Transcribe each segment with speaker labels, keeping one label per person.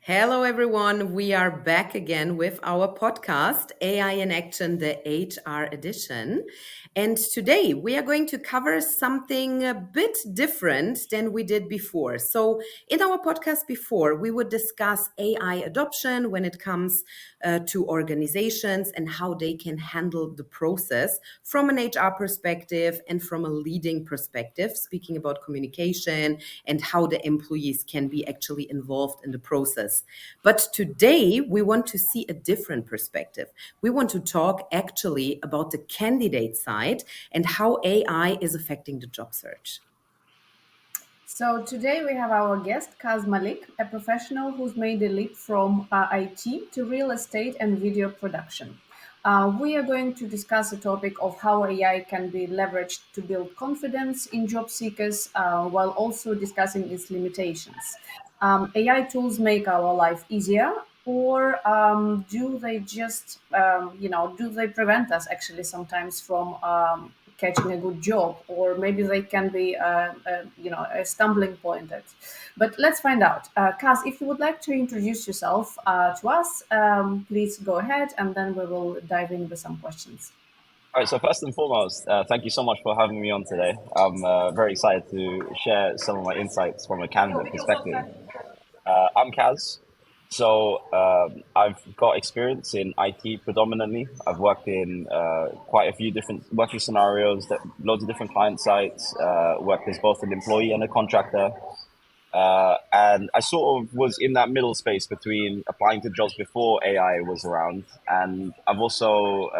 Speaker 1: Hello, everyone. We are back again with our podcast, AI in Action, the HR edition. And today we are going to cover something a bit different than we did before. So, in our podcast before, we would discuss AI adoption when it comes to organizations and how they can handle the process from an HR perspective and from a leading perspective, speaking about communication and how the employees can be actually involved in the process. But today, we want to see a different perspective. We want to talk actually about the candidate side and how AI is affecting the job search.
Speaker 2: So today we have our guest Kaz Malik, a professional who's made a leap from IT to real estate and video production. We are going to discuss the topic of how AI can be leveraged to build confidence in job seekers while also discussing its limitations. AI tools make our life easier, or do they just, do they prevent us actually sometimes from catching a good job, or maybe they can be a stumbling point but let's find out. Kaz, if you would like to introduce yourself to us, please go ahead, and then we will dive in with some questions.
Speaker 3: All right, so first and foremost, thank you so much for having me on today. I'm very excited to share some of my insights from a candidate perspective. I'm Kaz. I've got experience in IT predominantly. I've worked in quite a few different working scenarios, loads of different client sites, worked as both an employee and a contractor. And I sort of was in that middle space between applying to jobs before AI was around. And I've also,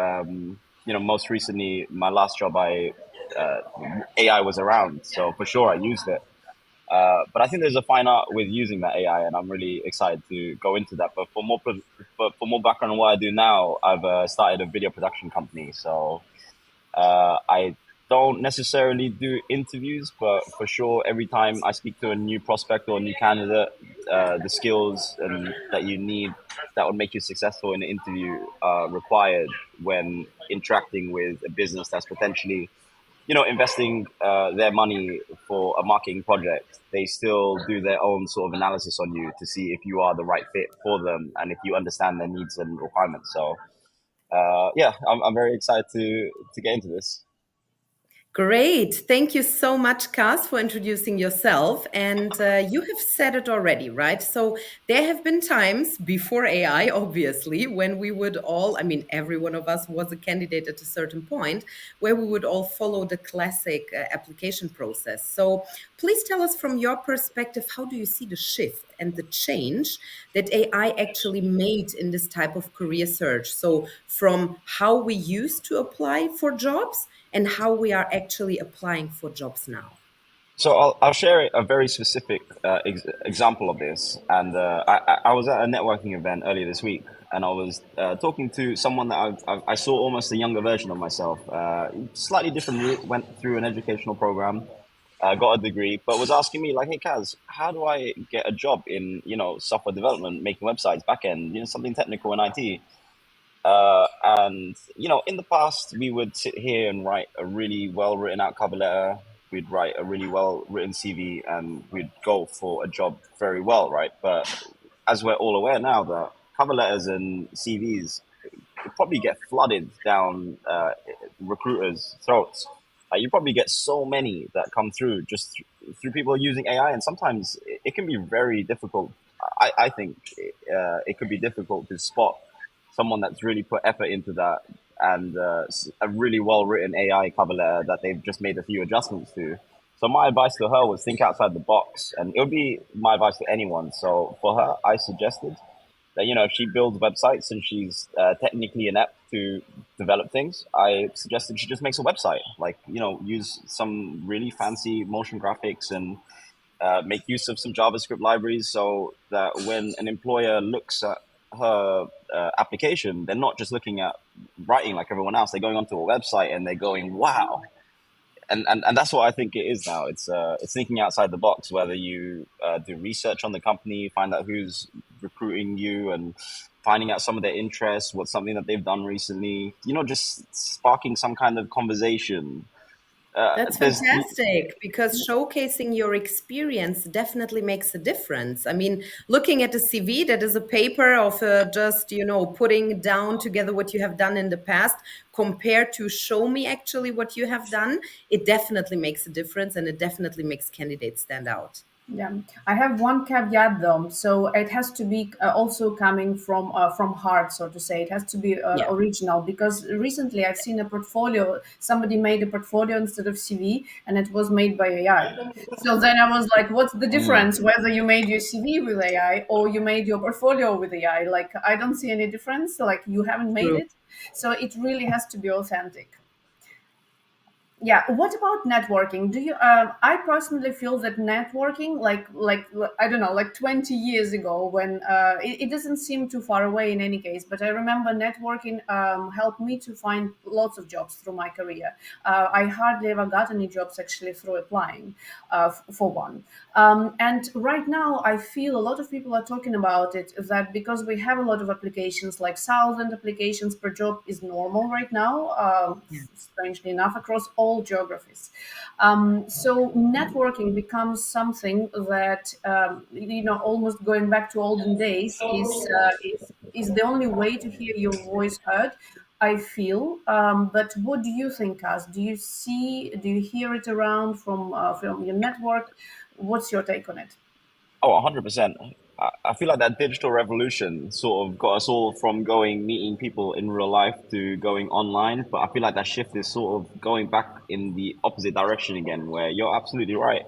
Speaker 3: most recently, my last job, AI was around. So for sure, I used it. But I think there's a fine art with using that AI, and I'm really excited to go into that. But for more background on what I do now, I've started a video production company. I don't necessarily do interviews, but for sure, every time I speak to a new prospect or a new candidate, the skills that you need that would make you successful in an interview are required when interacting with a business that's potentially, investing their money for a marketing project. They still do their own sort of analysis on you to see if you are the right fit for them and if you understand their needs and requirements. I'm very excited to get into this.
Speaker 1: Great. Thank you so much, Kaz, for introducing yourself. And you have said it already, right? So there have been times before AI, obviously, when we would all, I mean, every one of us was a candidate at a certain point, where we would all follow the classic application process. So please tell us from your perspective, how do you see the shift and the change that AI actually made in this type of career search? So from how we used to apply for jobs and how we are actually applying for jobs now.
Speaker 3: So I'll share a very specific example of this. And I was at a networking event earlier this week, and I was talking to someone that I saw almost a younger version of myself. Slightly different route, went through an educational program, got a degree, but was asking me like, "Hey Kaz, how do I get a job in software development, making websites, backend, something technical in IT?" And in the past, we would sit here and write a really well written out cover letter. We'd write a really well written CV, and we'd go for a job very well, right? But as we're all aware now, that cover letters and CVs probably get flooded down recruiters' throats. You probably get so many that come through just through people using AI, and sometimes it can be very difficult. I think it could be difficult to spot someone that's really put effort into that and a really well written AI cover letter that they've just made a few adjustments to. So my advice to her was think outside the box, and it would be my advice to anyone. So for her, I suggested that if she builds websites and she's technically inept to develop things, I suggested she just makes a website. Like use some really fancy motion graphics and make use of some JavaScript libraries so that when an employer looks at her application, they're not just looking at writing like everyone else. They're going onto a website and they're going, "Wow!" And that's what I think it is now. It's thinking outside the box. Whether you do research on the company, find out who's recruiting you, and finding out some of their interests, what's something that they've done recently. Just sparking some kind of conversation
Speaker 1: That's
Speaker 3: there's
Speaker 1: fantastic because showcasing your experience definitely makes a difference. I mean, looking at a CV that is a paper of just, putting down together what you have done in the past compared to show me actually what you have done, it definitely makes a difference and it definitely makes candidates stand out.
Speaker 2: Yeah, I have one caveat though. So it has to be also coming from heart, so to say. It has to be
Speaker 1: Yeah.
Speaker 2: original because recently I've seen a portfolio. Somebody made a portfolio instead of CV, and it was made by AI. So then I was like, "What's the
Speaker 3: mm,
Speaker 2: difference? Whether you made your CV with AI or you made your portfolio with AI? Like, I don't see any difference. Like, you haven't made
Speaker 1: True.
Speaker 2: it, so it really has to be authentic." Yeah, what about networking? Do you I personally feel that networking, like I don't know, like 20 years ago, when it doesn't seem too far away in any case, but I remember networking helped me to find lots of jobs through my career. I hardly ever got any jobs actually through applying, for one. And right now I feel a lot of people are talking about it, that because we have a lot of applications, like 1,000 applications per job is normal right now,
Speaker 1: Yeah.
Speaker 2: strangely enough, across all geographies. So networking becomes something that, almost going back to olden days, is the only way to hear your voice heard. I feel, but what do you think, Kaz? Do you hear it around from your network? What's your take on it?
Speaker 3: oh, 100%. I feel like that digital revolution sort of got us all from going meeting people in real life to going online. But I feel like that shift is sort of going back in the opposite direction again, where you're absolutely right.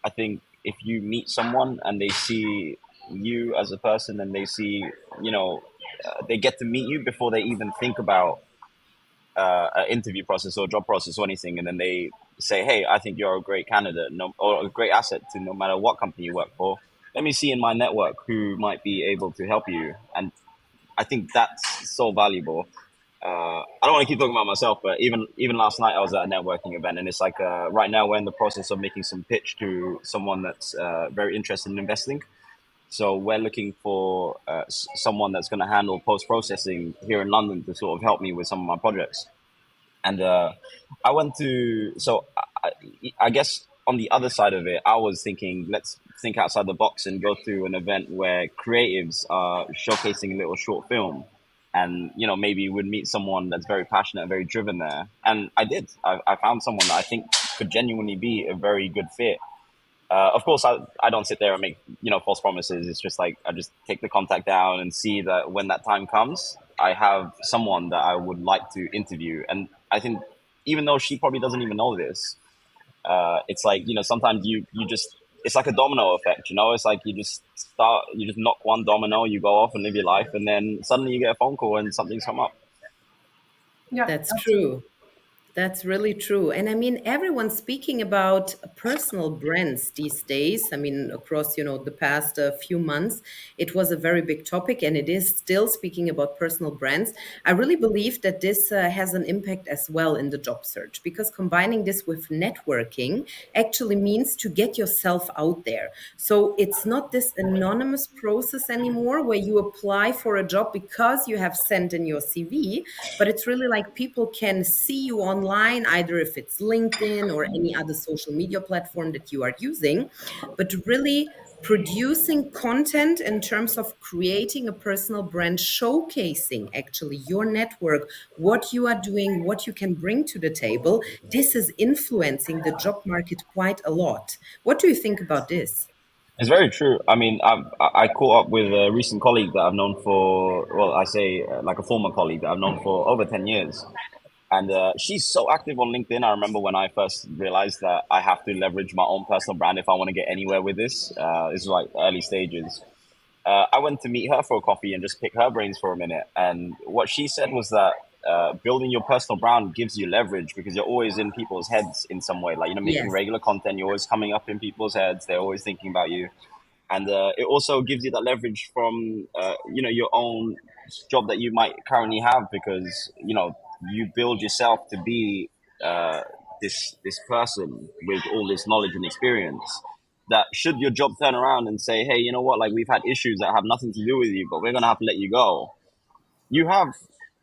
Speaker 3: I think if you meet someone and they see you as a person and they see, you know, they get to meet you before they even think about an interview process or job process or anything, and then they say, "Hey, I think you're a great candidate, no, or a great asset to no matter what company you work for. Let me see in my network who might be able to help you." And I think that's so valuable. I don't want to keep talking about myself, but even last night I was at a networking event, and it's like right now we're in the process of making some pitch to someone that's very interested in investing. So we're looking for someone that's going to handle post processing here in London to sort of help me with some of my projects. And I went to, so I guess on the other side of it, I was thinking, let's think outside the box and go to an event where creatives are showcasing a little short film. And, you know, maybe would meet someone that's very passionate and very driven there. And I did. I found someone that I think could genuinely be a very good fit. Of course, I don't sit there and make, you know, false promises. It's just like I just take the contact down and see that when that time comes, I have someone that I would like to interview. And I think even though she probably doesn't even know this, it's like, you know, sometimes you just, it's like a domino effect. You know, it's like you just knock one domino, you go off and live your life, and then suddenly you get a phone call and something's come up.
Speaker 2: Yeah,
Speaker 1: That's
Speaker 2: absolutely.
Speaker 1: true. That's really true. And I mean, everyone's speaking about personal brands these days. I mean, across, the past few months, it was a very big topic and it is still speaking about personal brands. I really believe that this has an impact as well in the job search because combining this with networking actually means to get yourself out there. So it's not this anonymous process anymore where you apply for a job because you have sent in your CV, but it's really like people can see you online, either if it's LinkedIn or any other social media platform that you are using, but really producing content in terms of creating a personal brand, showcasing actually your network, what you are doing, what you can bring to the table. This is influencing the job market quite a lot. What do you think about this?
Speaker 3: It's very true. I mean, I caught up with a recent colleague that I've known for, well, I say like a former colleague that I've known for over 10 years. And she's so active on LinkedIn. I remember when I first realized that I have to leverage my own personal brand if I want to get anywhere with this. This is like early stages. I went to meet her for a coffee and just pick her brains for a minute. And what she said was that building your personal brand gives you leverage because you're always in people's heads in some way. Like, you know, making
Speaker 1: Yes.
Speaker 3: regular content, you're always coming up in people's heads. They're always thinking about you. And it also gives you that leverage from, you know, your own job that you might currently have because, you know, you build yourself to be uh, this person with all this knowledge and experience that should your job turn around and say, hey, you know what, like we've had issues that have nothing to do with you, but we're going to have to let you go. You have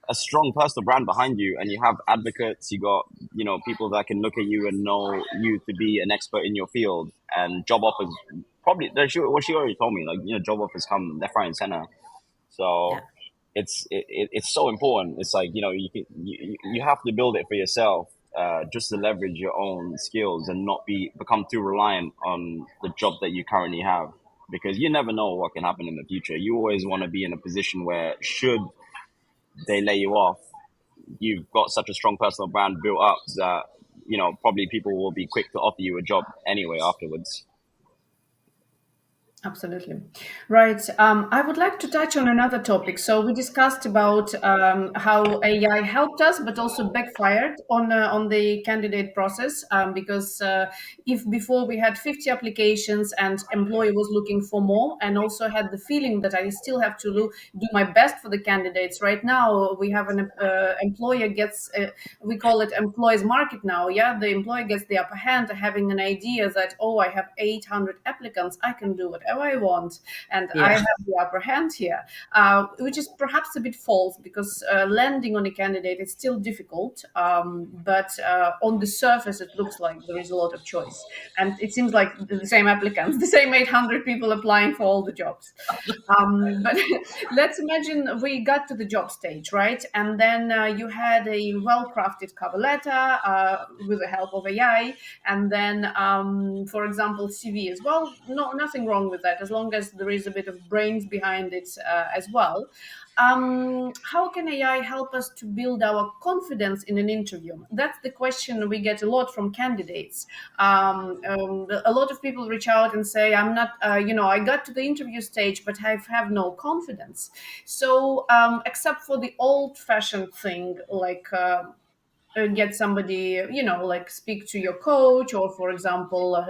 Speaker 3: a strong personal brand behind you, and you have advocates, you got, you know, people that can look at you and know you to be an expert in your field, and job offers probably, she already told me, like, you know, job offers come left, right, and center. So
Speaker 1: Yeah.
Speaker 3: it's so important. It's like, you know, you have to build it for yourself, just to leverage your own skills and not become too reliant on the job that you currently have, because you never know what can happen in the future. You always want to be in a position where, should they lay you off, you've got such a strong personal brand built up that, you know, probably people will be quick to offer you a job anyway afterwards.
Speaker 2: Absolutely. Right. I would like to touch on another topic. So we discussed about how AI helped us, but also backfired on the candidate process. Because if before we had 50 applications and employer was looking for more, and also had the feeling that I still have to do my best for the candidates. Right now we have an employer gets we call it employees market now. Yeah, the employer gets the upper hand, having an idea that, oh, I have 800 applicants, I can do whatever I want, and I
Speaker 1: Yeah.
Speaker 2: have the upper hand here, which is perhaps a bit false, because landing on a candidate is still difficult, but on the surface it looks like there is a lot of choice, and it seems like the same applicants, the same 800 people applying for all the jobs. But let's imagine we got to the job stage, right? And then you had a well-crafted cover letter with the help of AI, and then, for example, CV as well. No, nothing wrong with that, as long as there is a bit of brains behind it as well. How can AI help us to build our confidence in an interview? That's the question we get a lot from candidates. A lot of people reach out and say, I'm not, I got to the interview stage, but I have no confidence. So, except for the old fashioned thing, like, get somebody, like speak to your coach, or for example,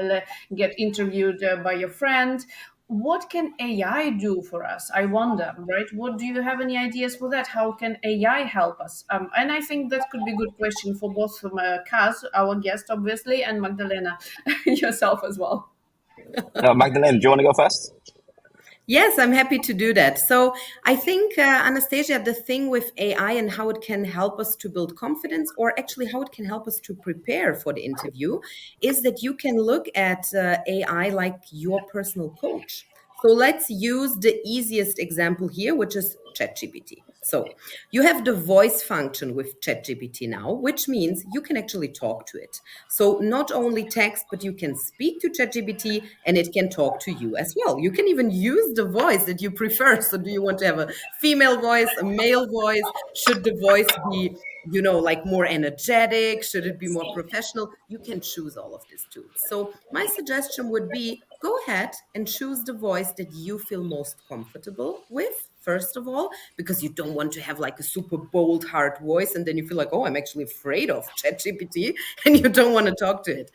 Speaker 2: get interviewed by your friend. What can AI do for us, I wonder, right? What do you have any ideas for that? How can AI help us? And I think that could be a good question for both from Kaz, our guest, obviously, and Magdalena, yourself as well.
Speaker 3: Magdalene, do you want to go first?
Speaker 1: Yes, I'm happy to do that. So I think, Anastasia, the thing with AI and how it can help us to build confidence, or actually how it can help us to prepare for the interview, is that you can look at AI like your personal coach. So let's use the easiest example here, which is ChatGPT. So you have the voice function with ChatGPT now, which means you can actually talk to it. So not only text, but you can speak to ChatGPT and it can talk to you as well. You can even use the voice that you prefer. So do you want to have a female voice, a male voice? Should the voice be, like more energetic? Should it be more professional? You can choose all of these tools. So my suggestion would be, go ahead and choose the voice that you feel most comfortable with, first of all, because you don't want to have like a super bold, hard voice. And then you feel like, oh, I'm actually afraid of ChatGPT and you don't want to talk to it.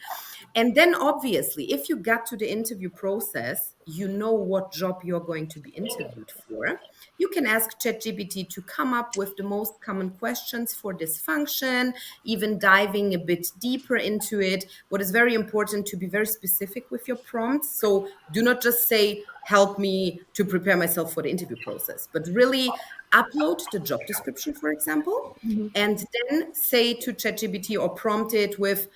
Speaker 1: And then obviously, if you got to the interview process, you know what job you're going to be interviewed for. You can ask ChatGPT to come up with the most common questions for this function, even diving a bit deeper into it. What is very important, to be very specific with your prompts. So do not just say, help me to prepare myself for the interview process, but really upload the job description, for example, and then say to ChatGPT or prompt it with,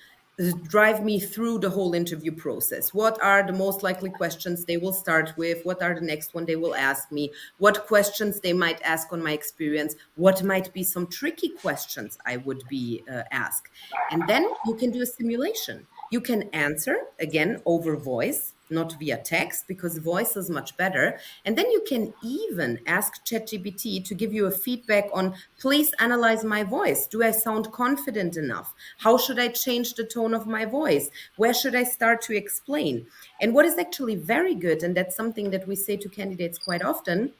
Speaker 1: drive me through the whole interview process. What are the most likely questions they will start with? What are the next one they will ask me? What questions they might ask on my experience? What might be some tricky questions I would be asked? And then you can do a simulation. You can answer again over voice, not via text, because voice is much better. And then you can even ask ChatGPT to give you a feedback on, please analyze my voice. Do I sound confident enough? How should I change the tone of my voice? Where should I start to explain? And what is actually very good, and that's something that we say to candidates quite often,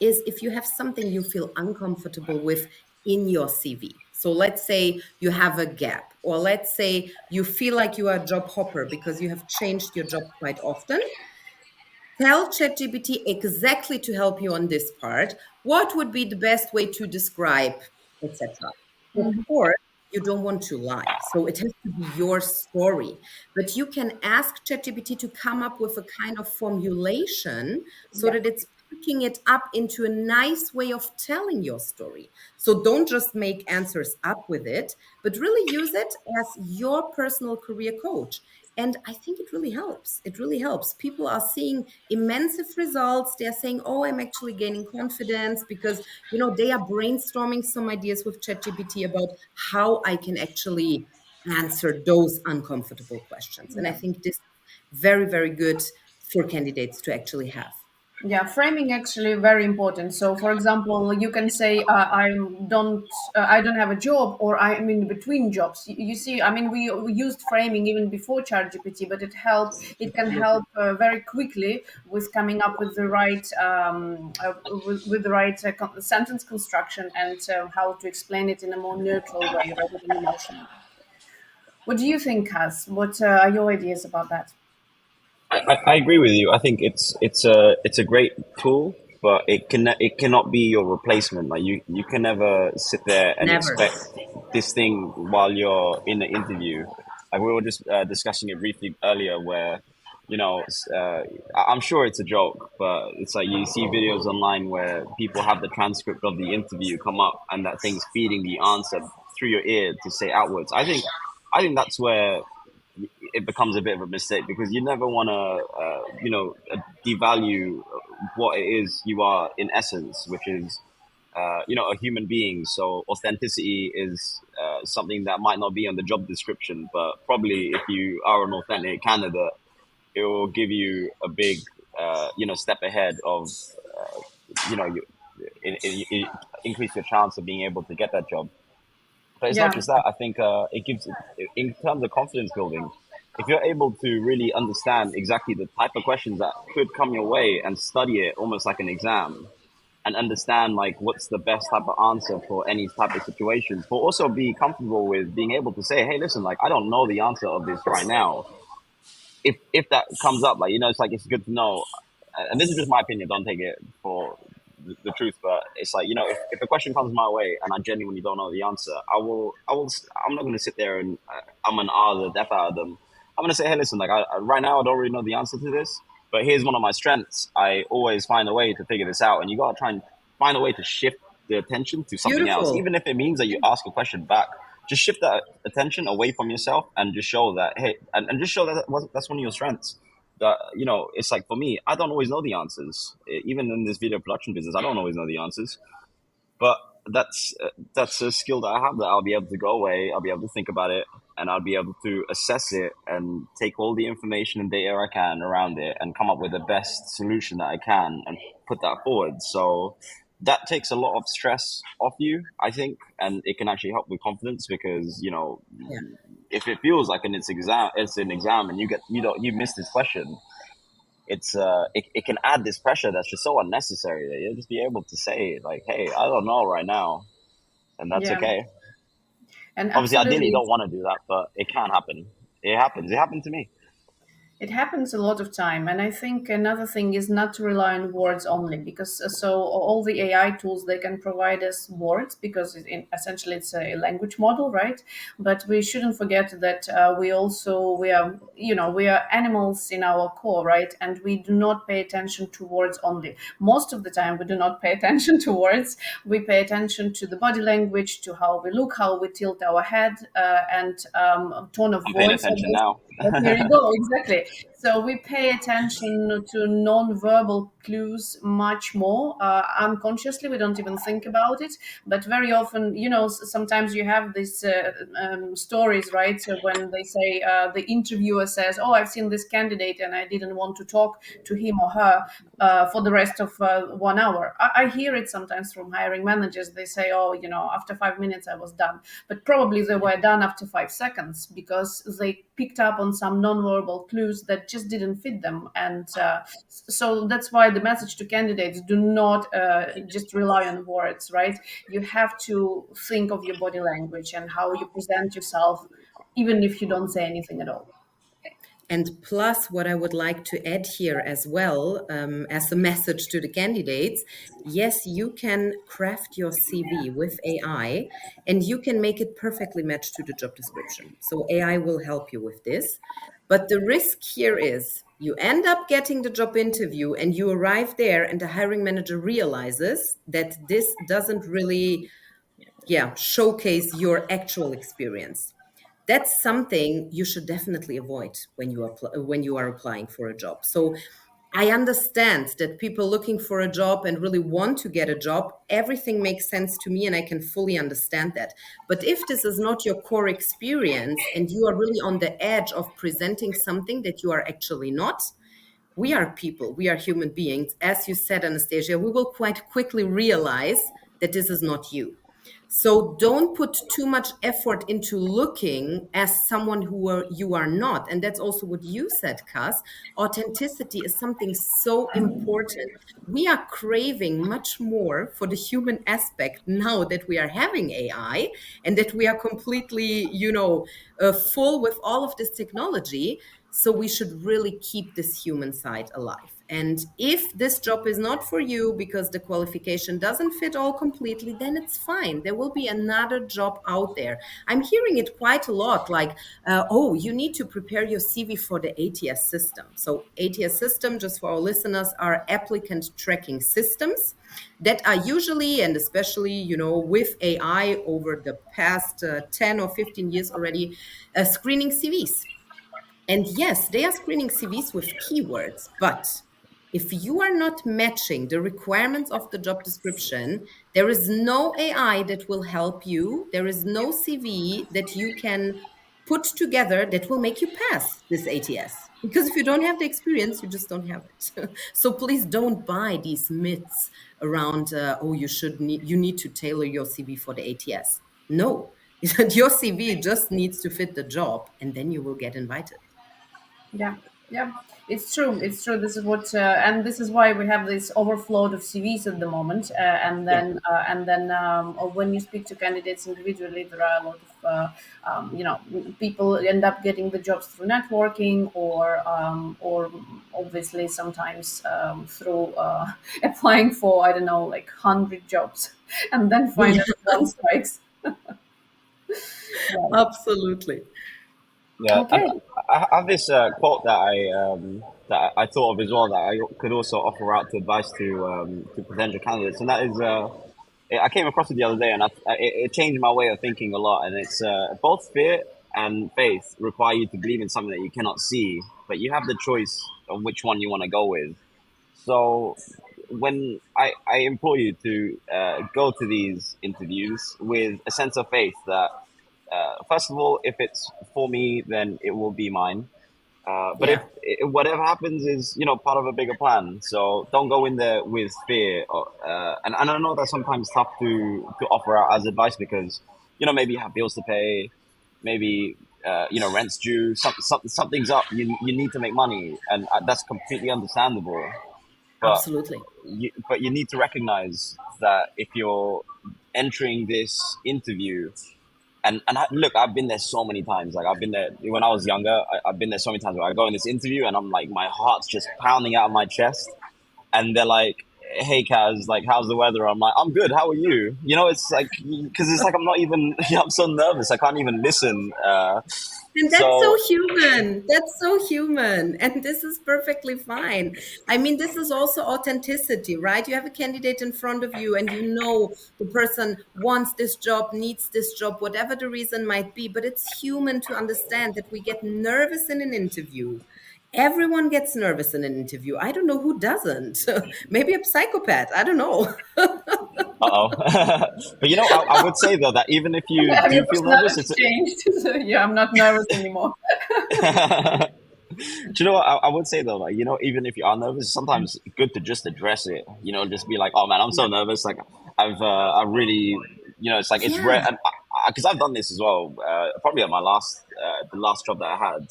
Speaker 1: is if you have something you feel uncomfortable with in your CV. So let's say you have a gap, or let's say you feel like you are a job hopper because you have changed your job quite often. Tell ChatGPT exactly, to help you on this part, what would be the best way to describe, etc. Of course, you don't want to lie, so it has to be your story. But you can ask ChatGPT to come up with a kind of formulation so
Speaker 2: Yeah.
Speaker 1: that it's picking it up into a nice way of telling your story. So don't just make answers up with it, but really use it as your personal career coach. And I think it really helps. It really helps. People are seeing immense results. They're saying, oh, I'm actually gaining confidence because, they are brainstorming some ideas with ChatGPT about how I can actually answer those uncomfortable questions. And I
Speaker 2: Yeah.
Speaker 1: think this is very, very good for candidates to actually have.
Speaker 2: Yeah, framing actually very important. So, for example, you can say, I don't have a job," or "I'm in between jobs." You see, I mean, we used framing even before ChatGPT, but it can
Speaker 1: Absolutely.
Speaker 2: help very quickly with coming up with the right with the right sentence construction and how to explain it in a more neutral way rather than emotional. What do you think, Kaz? What are your ideas about that?
Speaker 3: I agree with you. I think it's a great tool, but it cannot be your replacement. Like you can never sit there and
Speaker 1: Never.
Speaker 3: expect this thing while you're in the interview. Like we were just discussing it briefly earlier, where I'm sure it's a joke, but it's like you see videos online where people have the transcript of the interview come up, and that thing's feeding the answer through your ear to say outwards. I think that's where it becomes a bit of a mistake, because you never want to, devalue what it is you are in essence, which is, a human being. So authenticity is something that might not be on the job description, but probably if you are an authentic candidate, it will give you a big, step ahead of, you know, you, it increase your chance of being able to get that job. But it's not
Speaker 2: Yeah.
Speaker 3: just that. I think it gives, in terms of confidence building, if you're able to really understand exactly the type of questions that could come your way and study it almost like an exam, and understand like what's the best type of answer for any type of situations, but also be comfortable with being able to say, hey, listen, like I don't know the answer of this right now. If that comes up, like it's like it's good to know. And this is just my opinion. Don't take it for the truth, but it's like if a question comes my way and I genuinely don't know the answer, I'm not going to sit there and I'm an R the death out of them. I'm going to say, hey, listen, like right now I don't really know the answer to this, but here's one of my strengths. I always find a way to figure this out, and you got to try and find a way to shift the attention to something else,
Speaker 1: Beautiful.
Speaker 3: even if it means that you ask a question back. Just shift that attention away from yourself and just show that, hey, and just show that that's one of your strengths. That it's like, for me, I don't always know the answers. Even in this video production business, I don't always know the answers, but that's a skill that I have, that I'll be able to go away, I'll be able to think about it, and I'll be able to assess it and take all the information and data I can around it and come up with the best solution that I can and put that forward. So that takes a lot of stress off you, I think, and it can actually help with confidence, because
Speaker 1: Yeah.
Speaker 3: if it feels like it's an exam and you miss this question, it can add this pressure that's just so unnecessary, that you'll just be able to say like, hey, I don't know right now, and that's
Speaker 2: Yeah.
Speaker 3: okay.
Speaker 2: And
Speaker 3: Obviously, ideally you
Speaker 2: absolutely,
Speaker 3: don't want to do that, but it can happen. It happened to me.
Speaker 2: it happens a lot of time, and I think another thing is not to rely on words only, because so all the AI tools, they can provide us words because essentially it's a language model, right? But we shouldn't forget that we are animals in our core, right? And we do not pay attention to words only. Most of the time, we do not pay attention to words. We pay attention to the body language, to how we look, how we tilt our head, and tone of
Speaker 3: I'm paying
Speaker 2: voice.
Speaker 3: attention now.
Speaker 2: Here you go, exactly. So we pay attention to non-verbal clues much more unconsciously. We don't even think about it, but very often, sometimes you have these stories, right? So when they say the interviewer says, "Oh, I've seen this candidate and I didn't want to talk to him or her for the rest of 1 hour." I hear it sometimes from hiring managers. They say, "Oh, after 5 minutes I was done," but probably they were done after 5 seconds because they picked up on some nonverbal clues that just didn't fit them. And so that's why the message to candidates: do not just rely on words, right? You have to think of your body language and how you present yourself, even if you don't say anything at all.
Speaker 1: And plus, what I would like to add here as well, as a message to the candidates, yes, you can craft your CV with AI and you can make it perfectly match to the job description. So AI will help you with this. But the risk here is You end up getting the job interview and you arrive there, and the hiring manager realizes that this doesn't really, yeah, showcase your actual experience. That's something you should definitely avoid when when you are applying for a job. So I understand that people looking for a job and really want to get a job, everything makes sense to me and I can fully understand that. But if this is not your core experience and you are really on the edge of presenting something that you are actually not, we are people, we are human beings. As you said, Anastasia, we will quite quickly realize that this is not you. So don't put too much effort into looking as someone you are not. And that's also what you said, Kaz. Authenticity is something so important. We are craving much more for the human aspect now that we are having AI and that we are completely, full with all of this technology. So we should really keep this human side alive. And if this job is not for you because the qualification doesn't fit all completely, then it's fine. There will be another job out there. I'm hearing it quite a lot like, oh, you need to prepare your CV for the ATS system. So, ATS system, just for our listeners, are applicant tracking systems that are usually, and especially, with AI over the past 10 or 15 years already, screening CVs. And yes, they are screening CVs with keywords, but if you are not matching the requirements of the job description, there is no AI that will help you. There is no CV that you can put together that will make you pass this ATS. Because if you don't have the experience, you just don't have it. So please don't buy these myths around, oh, you need to tailor your CV for the ATS. No, your CV just needs to fit the job, and then you will get invited.
Speaker 2: Yeah, yeah, it's true. It's true. This is what, and this is why we have this overflow of CVs at the moment.
Speaker 1: Yeah.
Speaker 2: And then, or when you speak to candidates individually, there are a lot of, people end up getting the jobs through networking, or obviously sometimes through applying for, I don't know, like 100 jobs, and then finally one strikes. Right.
Speaker 1: Absolutely.
Speaker 3: Yeah, and
Speaker 2: Okay.
Speaker 3: I have this quote that I thought of as well that I could also offer out to advice to potential candidates, and that is I came across it the other day, and it changed my way of thinking a lot. And it's both fear and faith require you to believe in something that you cannot see, but you have the choice of which one you want to go with. So when I implore you to go to these interviews with a sense of faith that first of all, if it's for me, then it will be mine. But
Speaker 1: Yeah,
Speaker 3: if whatever happens is part of a bigger plan, so don't go in there with fear. And I know that's sometimes tough to offer out as advice because maybe you have bills to pay, maybe rent's due, something's up. You need to make money, and that's completely understandable. But
Speaker 1: absolutely.
Speaker 3: you need to recognize that if you're entering this interview and look, I've been there so many times. Like I've been there when I was younger. I've been there so many times where I go in this interview and I'm like, my heart's just pounding out of my chest, and they're like, "Hey, Kaz, like, how's the weather?" I'm like, "I'm good. How are you?" It's like because it's like I'm not even. I'm so nervous. I can't even listen.
Speaker 1: And that's so
Speaker 3: So
Speaker 1: human. That's so human. And this is perfectly fine. I mean, this is also authenticity, right? You have a candidate in front of you and you know the person wants this job, needs this job, whatever the reason might be. But it's human to understand that we get nervous in an interview. Everyone gets nervous in an interview. I don't know who doesn't. Maybe a psychopath. I don't know.
Speaker 3: oh, but I would say though that even if you
Speaker 2: Have your
Speaker 3: do feel nervous,
Speaker 2: personality
Speaker 3: it's
Speaker 2: changed? So, yeah, I'm not nervous anymore.
Speaker 3: Do you know what I would say though? Like, even if you are nervous, sometimes it's good to just address it. Just be like, "Oh man, I'm so
Speaker 1: Yeah.
Speaker 3: nervous. Like, I really, it's like it's
Speaker 1: Yeah.
Speaker 3: rare." And because I've done this as well, probably at the last job that I had,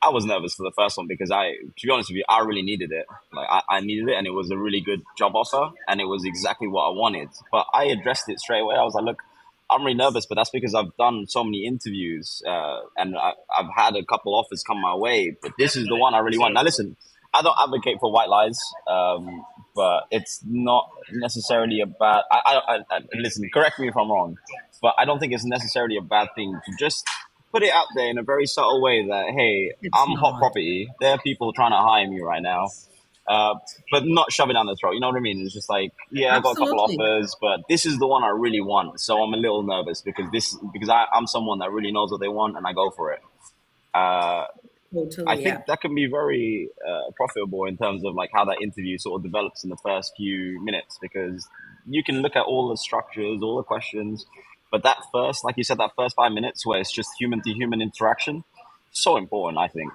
Speaker 3: I was nervous for the first one because to be honest with you, I really needed it. Like, I needed it, and it was a really good job offer, and it was exactly what I wanted. But I addressed it straight away. I was like, "Look, I'm really nervous, but that's because I've done so many interviews and I've had a couple offers come my way. But this is the one I really want." Now, listen, I don't advocate for white lies, but it's not necessarily a bad. Listen. Correct me if I'm wrong, but I don't think it's necessarily a bad thing to just put it out there in a very subtle way that, hey,
Speaker 1: It's
Speaker 3: I'm hot
Speaker 1: not.
Speaker 3: property. There are people trying to hire me right now, uh, but not shove it down the throat. You know what I mean? It's just like, yeah, I got a couple
Speaker 1: Absolutely.
Speaker 3: offers, but this is the one I really want. So I'm a little nervous because I'm someone that really knows what they want and I go for it. Uh, I
Speaker 1: Totally, yeah.
Speaker 3: think that can be very profitable in terms of like how that interview sort of develops in the first few minutes, because you can look at all the structures, all the questions, but that first, like you said, that first 5 minutes where it's just human to human interaction, so important, I think.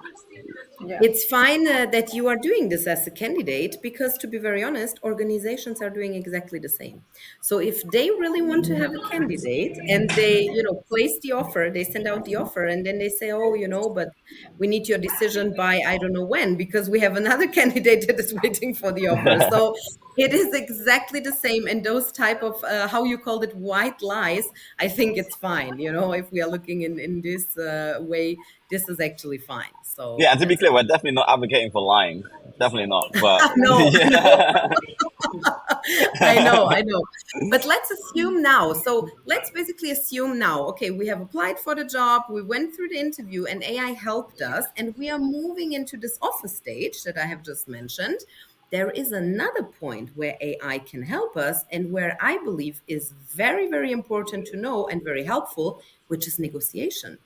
Speaker 2: Yeah.
Speaker 1: It's fine that you are doing this as a candidate because, to be very honest, organizations are doing exactly the same. So if they really want to have a candidate and they, place the offer, they send out the offer, and then they say, oh, but we need your decision by I don't know when because we have another candidate that is waiting for the offer. So it is exactly the same. And those type of how you called it white lies, I think it's fine. If we are looking in this way, this is actually fine. So
Speaker 3: Yeah, and to be
Speaker 1: that's
Speaker 3: clear, we're definitely not advocating for lying. Definitely not. But
Speaker 1: no, no,
Speaker 3: yeah.
Speaker 1: I know. But let's assume now. So let's basically assume now, okay, we have applied for the job, we went through the interview, and AI helped us, and we are moving into this offer stage that I have just mentioned. There is another point where AI can help us, and where I believe is very, very important to know and very helpful, which is negotiation.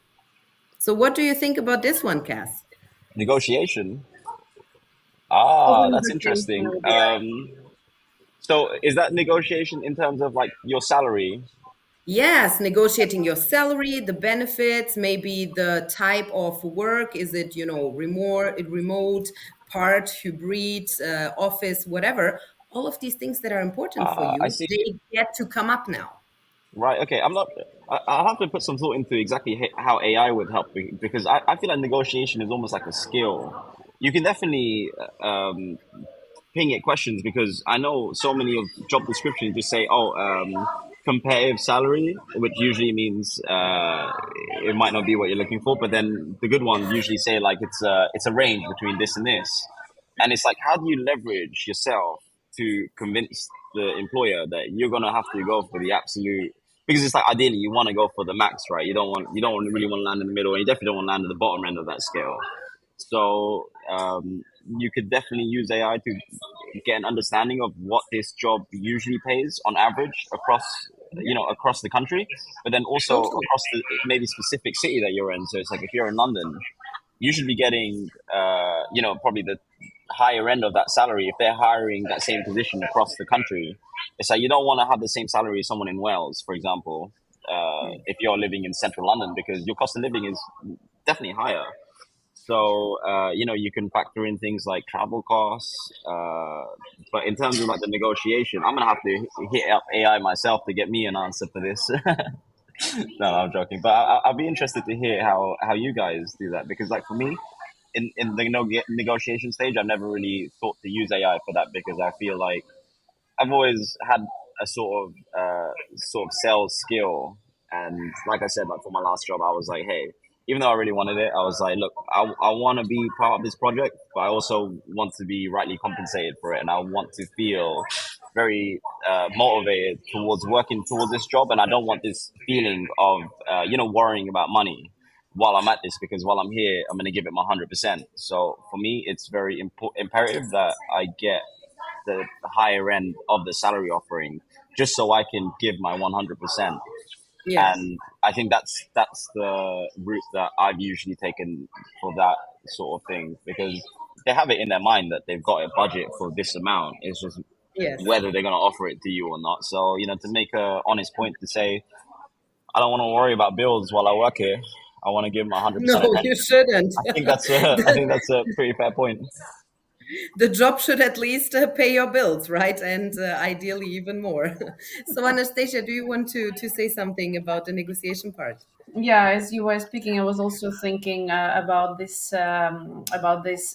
Speaker 1: So, what do you think about this one, Cass?
Speaker 3: Negotiation.
Speaker 2: Of a
Speaker 3: Ah, that's
Speaker 2: negotiation
Speaker 3: interesting.
Speaker 2: with AI.
Speaker 3: So is that negotiation in terms of like your salary?
Speaker 1: Yes, negotiating your salary, the benefits, maybe the type of work. Is it, remote, part, hybrid, office, whatever? All of these things that are important for
Speaker 3: I
Speaker 1: you,
Speaker 3: see.
Speaker 1: they get to come up now.
Speaker 3: Right. Okay. I'm not. I'll have to put some thought into exactly how AI would help because I feel like negotiation is almost like a skill. You can definitely ping it questions because I know so many of job descriptions just say, oh, competitive salary, which usually means it might not be what you're looking for. But then the good ones usually say like it's a range between this and this, and it's like how do you leverage yourself to convince the employer that you're gonna have to go for the absolute because it's like ideally you want to go for the max, right? You don't really want to land in the middle, and you definitely don't want to land at the bottom end of that scale. So you could definitely use AI to get an understanding of what this job usually pays on average across the country, but then also
Speaker 1: Totally.
Speaker 3: across the maybe specific city that you're in. So it's like if you're in London, you should be getting probably the higher end of that salary if they're hiring that same position across the country. It's like you don't want to have the same salary as someone in Wales, for example, if you're living in central London because your cost of living is definitely higher. So you can factor in things like travel costs. But in terms of like the negotiation, I'm gonna have to hit up AI myself to get me an answer for this. No, I'm joking. But I'll be interested to hear how you guys do that because like for me, in the negotiation stage, I've never really thought to use AI for that because I feel like I've always had a sort of sales skill, and like I said, like for my last job, I was like, hey, even though I really wanted it, I was like, look, I want to be part of this project, but I also want to be rightly compensated for it, and I want to feel very motivated towards working towards this job, and I don't want this feeling of worrying about money while I'm at this because while I'm here, I'm going to give it my 100%. So for me, it's very imperative that I get the higher end of the salary offering just so I can give my 100%.
Speaker 1: Yes.
Speaker 3: And I think that's the route that I've usually taken for that sort of thing because they have it in their mind that they've got a budget for this amount. It's just
Speaker 1: Yes.
Speaker 3: whether they're going to offer it to you or not. So, to make a honest point to say, I don't want to worry about bills while I work here. I want to give my 100%
Speaker 1: No, you
Speaker 3: attention.
Speaker 1: shouldn't.
Speaker 3: I think that's a, I think that's a pretty fair point.
Speaker 1: The job should at least pay your bills, right? And ideally even more. So, Anastasia, do you want to say something about the negotiation part?
Speaker 2: Yeah, as you were speaking, I was also thinking about this.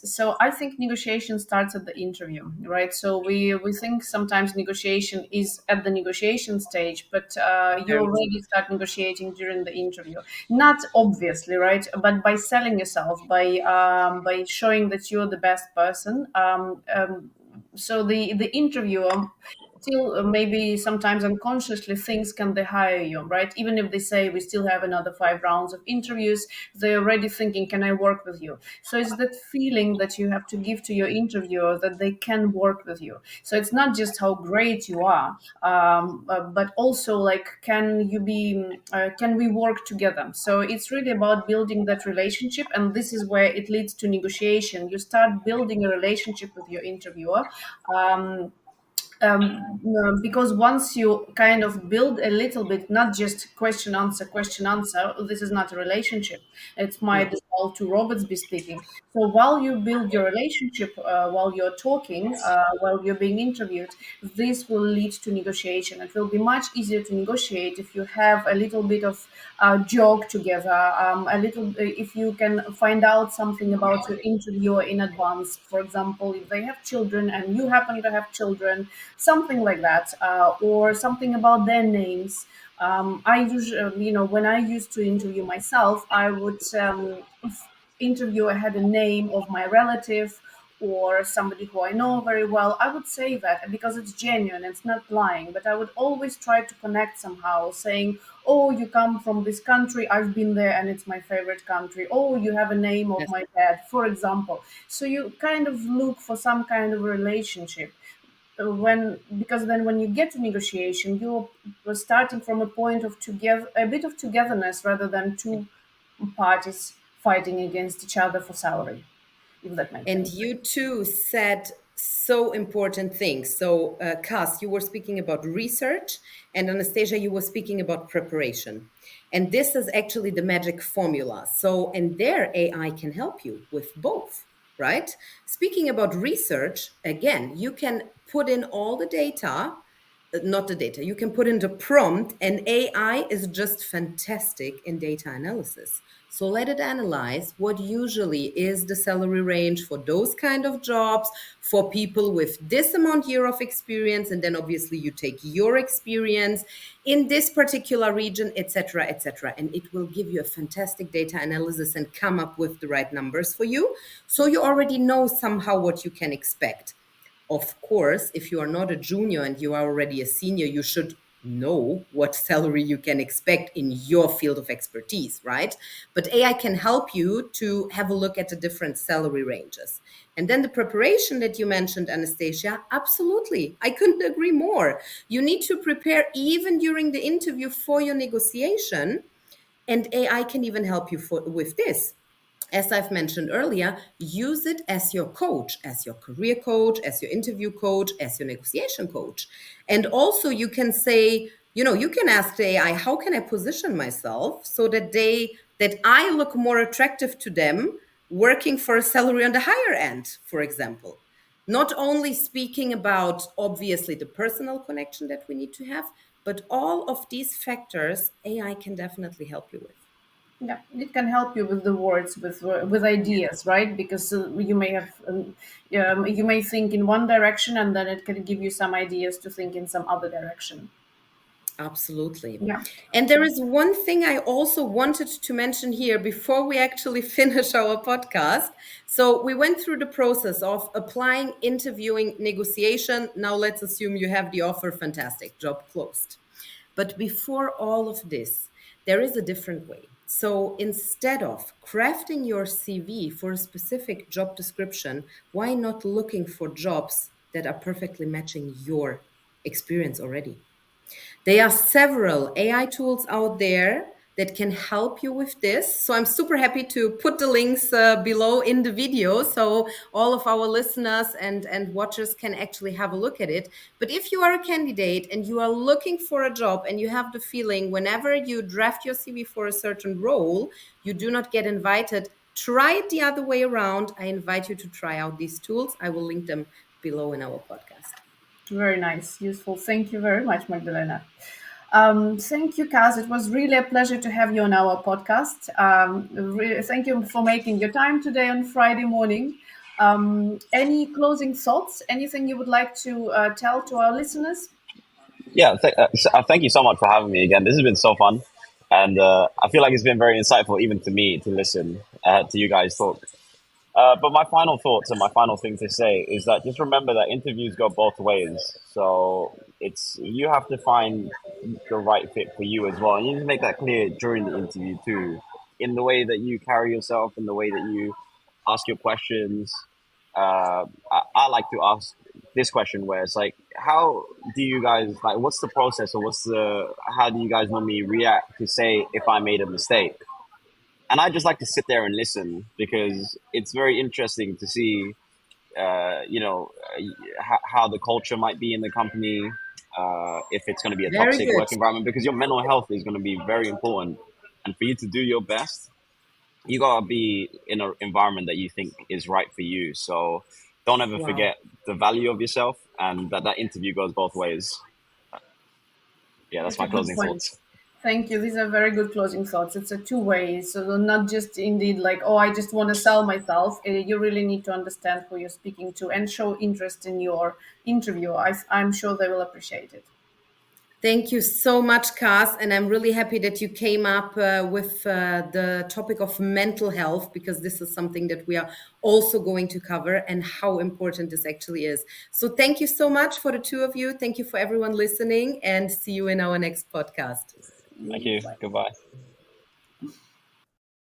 Speaker 2: So I think negotiation starts at the interview, right? So we think sometimes negotiation is at the negotiation stage, but you
Speaker 1: Very true.
Speaker 2: already start negotiating during the interview. Not obviously, right? But by selling yourself, by showing that you're the best person. So the interviewer still maybe sometimes unconsciously things can they hire you, right? Even if they say we still have another 5 rounds of interviews, they're already thinking, can I work with you? So it's that feeling that you have to give to your interviewer that they can work with you. So it's not just how great you are, but also like can we work together? So it's really about building that relationship, and this is where it leads to negotiation. You start building a relationship with your interviewer. um, because once you kind of build a little bit, not just question answer, this is not a relationship. It might
Speaker 1: No.
Speaker 2: as well two robots be speaking. So while you build your relationship, while you're talking, while you're being interviewed, this will lead to negotiation. It will be much easier to negotiate if you have a little bit of joke together, a little, if you can find out something about your interviewer in advance. For example, if they have children and you happen to have children, something like that, or something about their names. I usually, when I used to interview myself, I would interview. I had a name of my relative or somebody who I know very well. I would say that because it's genuine, it's not lying, but I would always try to connect somehow, saying, oh, you come from this country, I've been there and it's my favorite country. Oh, you have a name of
Speaker 1: Yes.
Speaker 2: my dad, for example. So you kind of look for some kind of relationship when, because then when you get to negotiation, you're starting from a point of together, a bit of togetherness rather than two parties fighting against each other for salary, if that makes
Speaker 1: And
Speaker 2: sense.
Speaker 1: you too said so important things. So, Cass, you were speaking about research, and Anastasia, you were speaking about preparation. And this is actually the magic formula. So, and there AI can help you with both, right? Speaking about research, again, you can put in all the data, not the data, you can put in the prompt, and AI is just fantastic in data analysis. So let it analyze what usually is the salary range for those kind of jobs for people with this amount year of experience, and then obviously you take your experience in this particular region, etc., etc., and it will give you a fantastic data analysis and come up with the right numbers for you, so you already know somehow what you can expect. Of course, if you are not a junior and you are already a senior, you should know what salary you can expect in your field of expertise, right? But AI can help you to have a look at the different salary ranges. And then the preparation that you mentioned, Anastasia, absolutely. I couldn't agree more. You need to prepare even during the interview for your negotiation, and AI can even help you with this. As I've mentioned earlier, use it as your coach, as your career coach, as your interview coach, as your negotiation coach. And also, you can say, you can ask the AI, how can I position myself so that I look more attractive to them working for a salary on the higher end, for example. Not only speaking about obviously the personal connection that we need to have, but all of these factors AI can definitely help you with.
Speaker 2: Yeah, it can help you with the words, with ideas, right? Because you may have, you may think in one direction, and then it can give you some ideas to think in some other direction.
Speaker 1: Absolutely.
Speaker 2: Yeah.
Speaker 1: And there is one thing I also wanted to mention here before we actually finish our podcast. So we went through the process of applying, interviewing, negotiation. Now let's assume you have the offer. Fantastic. Job closed. But before all of this, there is a different way. So instead of crafting your CV for a specific job description, why not looking for jobs that are perfectly matching your experience already? There are several AI tools out there that can help you with this. So I'm super happy to put the links below in the video so all of our listeners and watchers can actually have a look at it. But if you are a candidate and you are looking for a job and you have the feeling whenever you draft your CV for a certain role, you do not get invited, try it the other way around. I invite you to try out these tools. I will link them below in our podcast.
Speaker 2: Very nice, useful. Thank you very much, Magdalena. Thank you, Kaz. It was really a pleasure to have you on our podcast. Thank you for making your time today on Friday morning. Any closing thoughts? Anything you would like to tell to our listeners?
Speaker 3: Yeah, thank you so much for having me again. This has been so fun, and I feel like it's been very insightful even to me to listen to you guys talk. But my final thoughts and my final thing to say is that just remember that interviews go both ways. So it's you have to find the right fit for you as well, and you need to make that clear during the interview too, in the way that you carry yourself, in the way that you ask your questions. I like to ask this question where it's like, how do you guys like? What's the process, or how do you guys normally react to say if I made a mistake? And I just like to sit there and listen because it's very interesting to see, how the culture might be in the company, if it's going to be a
Speaker 1: Very
Speaker 3: toxic
Speaker 1: good.
Speaker 3: work environment, because your mental health is going to be very important. And for you to do your best, you got to be in an environment that you think is right for you. So don't ever
Speaker 1: Wow.
Speaker 3: forget the value of yourself, and that interview goes both ways. Yeah, that's
Speaker 2: It's a
Speaker 3: my
Speaker 2: good
Speaker 3: closing
Speaker 2: point.
Speaker 3: thoughts.
Speaker 2: Thank you. These are very good closing thoughts. It's a two way, so not just indeed like, oh, I just want to sell myself. You really need to understand who you're speaking to and show interest in your interview. I'm sure they will appreciate it.
Speaker 1: Thank you so much, Kaz. And I'm really happy that you came up with the topic of mental health, because this is something that we are also going to cover and how important this actually is. So thank you so much for the two of you. Thank you for everyone listening, and see you in our next podcast.
Speaker 3: Thank you.
Speaker 2: Bye.
Speaker 3: Goodbye.